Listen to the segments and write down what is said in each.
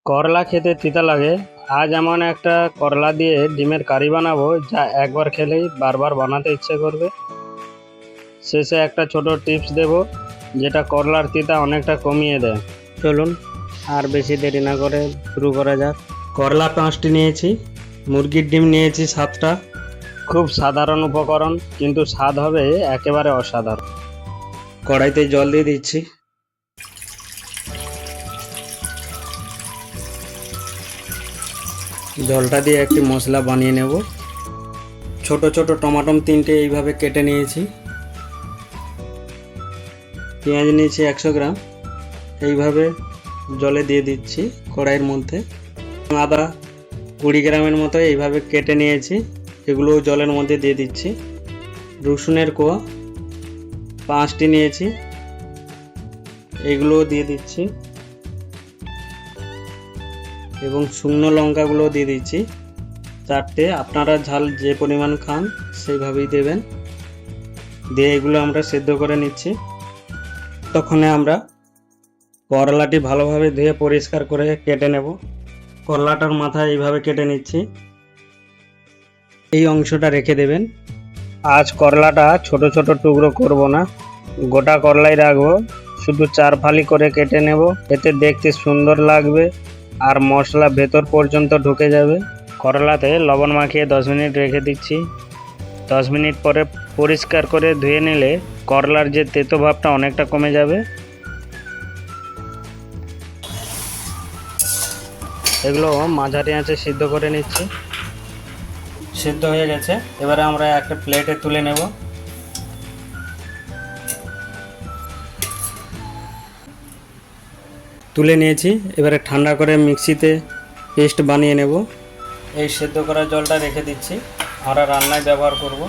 করলা খেতে তিতা লাগে। আজ এমন একটা করলা দিয়ে ডিমের কারি বানাবো যা একবার খেলেই বারবার বানাতে ইচ্ছে করবে। শেষে একটা ছোট টিপস দেব যেটা করলার তিতা অনেকটা কমিয়ে দেয়। চলুন আর বেশি দেরি না করে শুরু করা যাক। করলা 5টি নিয়েছি, মুরগির ডিম নিয়েছি 7টা। খুব সাধারণ উপকরণ, কিন্তু স্বাদ হবে একেবারে অসাধারণ। কড়াইতে জল দিয়ে দিচ্ছি। জলটা দিয়ে একটি মশলা বানিয়ে নেব। ছোট ছোট টমাটো 3টে এইভাবে কেটে নিয়েছি। পেঁয়াজ নিয়েছি 100 গ্রাম, এইভাবে জলে দিয়ে দিচ্ছি কড়াইয়ের মধ্যে। আদা 20 গ্রামের মতো এইভাবে কেটে নিয়েছি, এগুলোও জলের মধ্যে দিয়ে দিচ্ছি। রসুনের কোয়া 5টি নিয়েছি, এগুলোও দিয়ে দিচ্ছি এবং শুকনো লঙ্কাগুলো দিয়ে দিচ্ছি 4টে। আপনারা ঝাল যে পরিমাণ খান সেইভাবেই দেবেন। দিয়ে এগুলো আমরা সেদ্ধ করে নিচ্ছি। তখনই আমরা করলাটি ভালোভাবে ধুয়ে পরিষ্কার করে কেটে নেব। করলাটার মাথা এইভাবে কেটে নিচ্ছি, এই অংশটা রেখে দেবেন। আজ করলাটা ছোট ছোট টুকরো করব না, গোটা করলাই রাখবো। শুধু 4 ফালি করে কেটে নেব, এতে দেখতে সুন্দর লাগবে আর মশলা ভেতর পর্যন্ত ঢুকে যাবে। করলাতে লবণ মাখিয়ে 10 মিনিট রেখে দিচ্ছি। 10 মিনিট পরে পরিষ্কার করে ধুয়ে নিলে করলার যে তেতো ভাবটা অনেকটা কমে যাবে। এগুলো মাঝারি আঁচে সিদ্ধ করে নিচ্ছি। সিদ্ধ হয়ে গেছে, এবারে আমরা একটা প্লেটে তুলে নেব। তুলে নিয়েছি, এবারে ঠান্ডা করে মিক্সিতে পেস্ট বানিয়ে নেব। এই সেদ্ধ করা জলটা রেখে দিচ্ছি, আমরা রান্নায় ব্যবহার করব।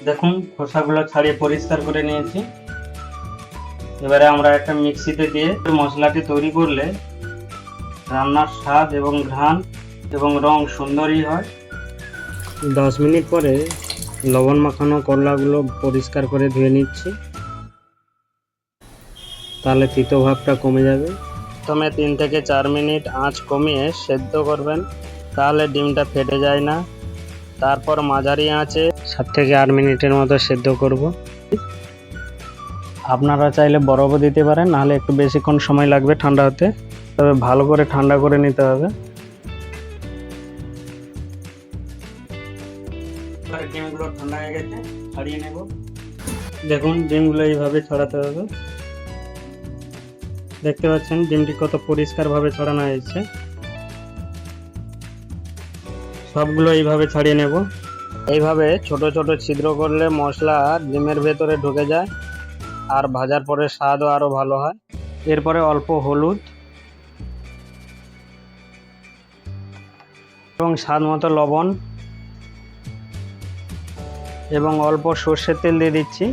দেখুন খোসাগুলো ছাড়িয়ে পরিষ্কার করে নিয়েছি। এবারে আমরা একটা মিক্সিতে দিয়ে মশলাটি তৈরি করলে রান্নার স্বাদ এবং ঘ্রাণ এবং রং সুন্দরই হয়। 10 মিনিট পরে লবণ মাখানো করলাগুলো পরিষ্কার করে ধুয়ে নিচ্ছি, তাহলে তিতো ভাবটা কমে যাবে। প্রথমে 3 থেকে 4 মিনিট আঁচ কমিয়ে সেদ্ধ করবেন, তাহলে ডিমটা ফেটে যায় না। তারপর মাঝারি আঁচে 7 থেকে 8 মিনিটের মতো সেদ্ধ করব। আপনারা চাইলে বরফও দিতে পারেন, নাহলে একটু বেশিক্ষণ সময় লাগবে ঠান্ডা হতে। তবে ভালো করে ঠান্ডা করে নিতে হবে। ডিমগুলো ঠান্ডা হয়ে গেছে, ছাড়িয়ে নেব। দেখুন ডিমগুলো এইভাবে ছড়াতে হবে। দেখতে পাচ্ছেন ডিমটি কত পরিষ্কারভাবে ছড়ানো হয়েছে। সবগুলো এইভাবে ছাড়িয়ে নেব। এইভাবে ছোট ছোট ছিদ্র করলে মশলা ডিমের ভেতরে ঢুকে যায় আর ভাজার পরে স্বাদও আরও ভালো হয়। এরপরে অল্প হলুদ এবং স্বাদ মতো লবণ এবং অল্প সর্ষের তেল দিয়ে দিচ্ছি।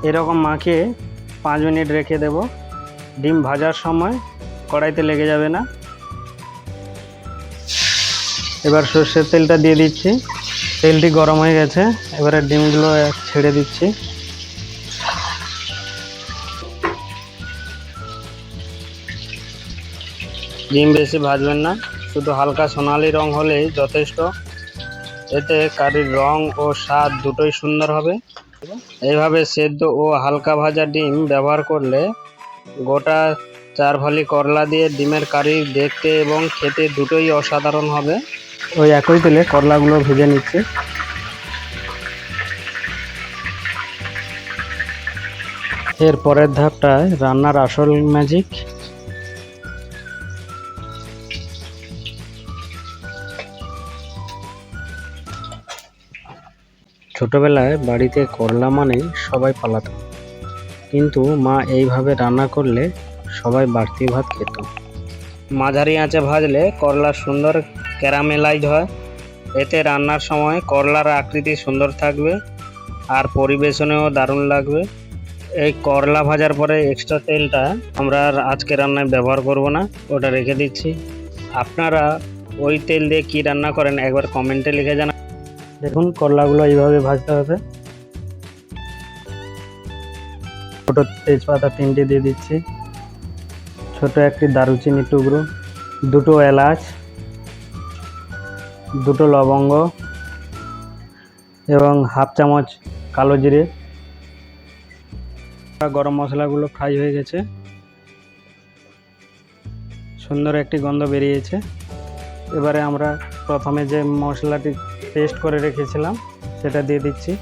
এরকম মাখিয়ে 5 মিনিট রেখে দেব। ডিম ভাজার সময় কড়াইতে লেগে যাবে না। এবার সর্ষের তেলটা দিয়ে দিচ্ছি। তেলটি গরম হয়ে গেছে, এবারে ডিমগুলো ছেড়ে দিচ্ছি। ডিম বেশি ভাজবেন না, শুধু হালকা সোনালি রং হলেই যথেষ্ট। এতে কারির রং ও স্বাদ দুটোই সুন্দর হবে। এইভাবে সেদ্ধ ও হালকা ভাজা ডিম ব্যবহার করলে গোটা 4 ফালি করলা দিয়ে ডিমের কারি দেখতে এবং খেতে দুটোই অসাধারণ হবে। ওই একই তেলে করলাগুলো ভেজে নিচ্ছে। এর পরের ধাপটায় রান্নার আসল ম্যাজিক। ছোটবেলায় বাড়িতে করলা মানেই সবাই পালাত, কিন্তু মা এইভাবে রান্না করলে সবাই বাড়তি ভাত খেত। মাঝারি আঁচে ভাজলে করলা সুন্দর ক্যারামেলাইজ হয়। এতে রান্নার সময় করলার আকৃতি সুন্দর থাকবে আর পরিবেশনেও দারুণ লাগবে। এই করলা ভাজার পরে এক্সট্রা তেলটা আমরা আর আজকে রান্নায় ব্যবহার করব না, ওটা রেখে দিচ্ছি। আপনারা ওই তেল দিয়ে কী রান্না করেন একবার কমেন্টে লিখে জানান। দেখুন করলাগুলো এইভাবে ভাজতে হবে। ছোট তেজপাতা 3টি দিয়ে দিচ্ছি, ছোট একটি দারুচিনি টুকরো, 2টো এলাচ, 2টো লবঙ্গ এবং হাফ চামচ কালো জিরে। গরম মশলাগুলো ফ্রাই হয়ে গেছে, সুন্দর একটি গন্ধ বেরিয়েছে। এবারে আমরা প্রথমে যে মশলাটি পেস্ট করে রেখেছিলাম সেটা দিয়ে দিচ্ছি।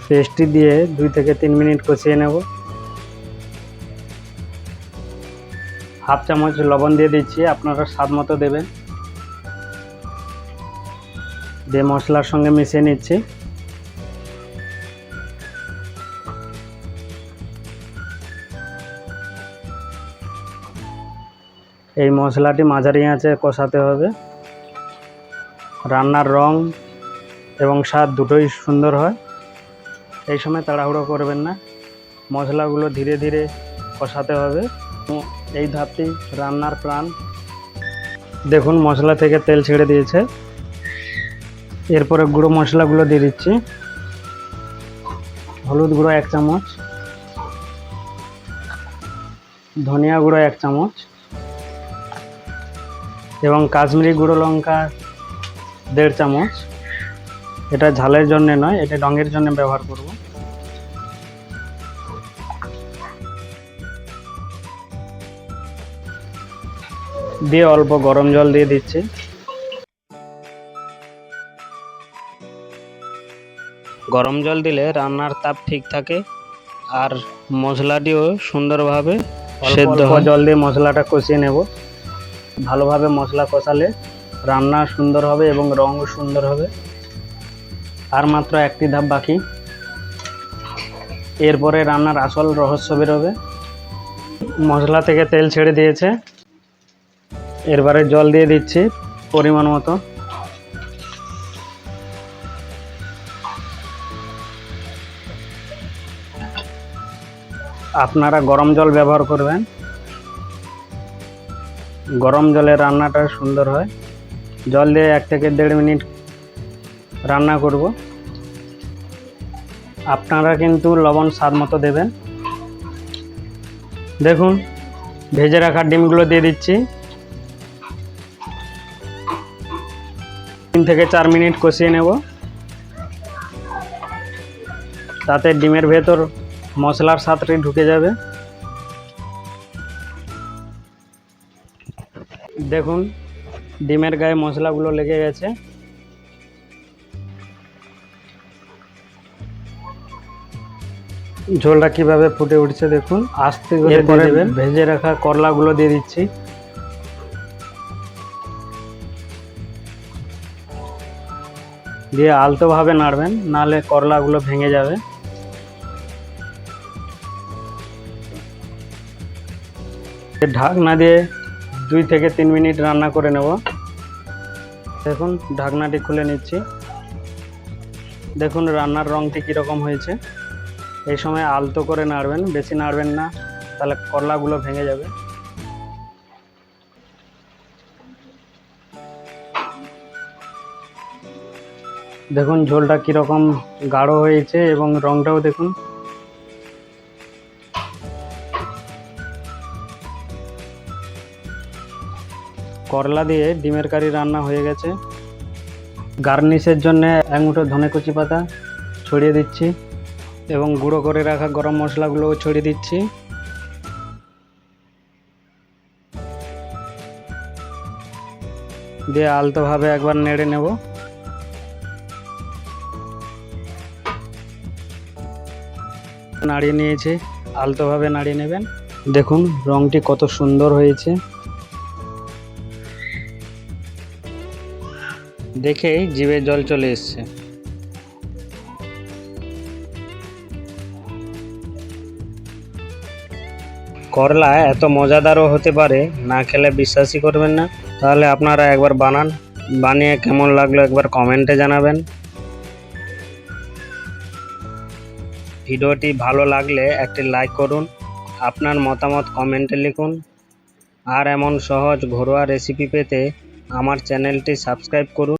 পেস্টটি দিয়ে 2 থেকে 3 মিনিট কষিয়ে নেব। হাফ চামচ লবণ দিয়ে দিচ্ছি, আপনারা স্বাদ মতো দেবেন। দিয়ে মশলার সঙ্গে মিশিয়ে নিচ্ছি। এই মশলাটি মাঝারি আঁচে কষাতে হবে। রান্নার রং এবং স্বাদ দুটোই সুন্দর হয়। এই সময় তাড়াহুড়ো করবেন না, মশলাগুলো ধীরে ধীরে কষাতে হবে। এই ধাপটি রান্নার প্রাণ। দেখুন মশলা থেকে তেল ছেড়ে দিয়েছে। এরপরে গুঁড়ো মশলাগুলো দিয়ে দিচ্ছি। হলুদ গুঁড়ো 1 চামচ, ধনিয়া গুঁড়ো 1 চামচ এবং কাশ্মীরি গুঁড়ো লঙ্কা 1.5 চামচ। এটা ঝালের জন্য নয়, এটা রঙের জন্য ব্যবহার করব। দিয়ে অল্প গরম জল দিয়ে দিচ্ছি। গরম জল দিলে রান্নার তাপ ঠিক থাকে আর মশলাটিও সুন্দরভাবে সেদ্ধ হয়। জল দিয়ে মশলাটা কষিয়ে নেব। ভালোভাবে মশলা কষালে রান্না সুন্দর হবে এবং রঙও সুন্দর হবে। আর মাত্র একটি ধাপ বাকি, এরপরে রান্নার আসল রহস্য বেরোবে। মশলা থেকে তেল ছেড়ে দিয়েছে, এরপরে জল দিয়ে দিচ্ছি পরিমাণ মতো। আপনারা গরম জল ব্যবহার করবেন, গরম জলে রান্নাটা সুন্দর হয়। জল দিয়ে 1 থেকে 1.5 মিনিট রান্না করব। আপনারা কিন্তু লবণ স্বাদ মতো দেবেন। দেখুন ভেজে রাখা ডিমগুলো দিয়ে দিচ্ছি। 3 থেকে 4 মিনিট কষিয়ে নেব, তাতে ডিমের ভেতর মশলার স্বাদটি ঢুকে যাবে। দেখুন ডিমের গায়ে মশলাগুলো লেগে গেছে। ঝোলটা কিভাবে ফুটে উঠছে দেখুন। আস্তে করে দিয়ে দেবেন। ভেজে রাখা করলাগুলো দিয়ে দিচ্ছি। দিয়ে আলতোভাবে নাড়বেন, নাহলে করলাগুলো ভেঙে যাবে। ঢাকনা দিয়ে 2 থেকে 3 মিনিট রান্না করে নেব। দেখুন ঢাকনাটি খুলে নিচ্ছি। দেখুন রান্নার রঙটি কীরকম হয়েছে। এই সময় আলতো করে নাড়বেন, বেশি নাড়বেন না, তাহলে করলাগুলো ভেঙে যাবে। দেখুন ঝোলটা কীরকম গাঢ় হয়েছে এবং রঙটাও দেখুন। করলা দিয়ে ডিমের কারি রান্না হয়ে গেছে। গার্নিশের জন্য 1 মুঠো ধনে কুচি পাতা ছড়িয়ে দিচ্ছি এবং গুঁড়ো করে রাখা গরম মশলাগুলোও ছড়িয়ে দিচ্ছি। দিয়ে আলতোভাবে একবার নেড়ে নেব। নাড়িয়ে নিয়েছি, আলতোভাবে নাড়িয়ে নেবেন। দেখুন রঙটি কত সুন্দর হয়েছে, দেখেই জিভে জল চলে এসছে। করলা এত মজাদারও হতে পারে, না খেলে বিশ্বাসই করবেন না। তাহলে আপনারা একবার বানান, বানিয়ে কেমন লাগলো একবার কমেন্টে জানাবেন। ভিডিওটি ভালো লাগলে একটি লাইক করুন, আপনার মতামত কমেন্টে লিখুন। আর এমন সহজ ঘরোয়া রেসিপি পেতে আমার চ্যানেলটি সাবস্ক্রাইব করুন।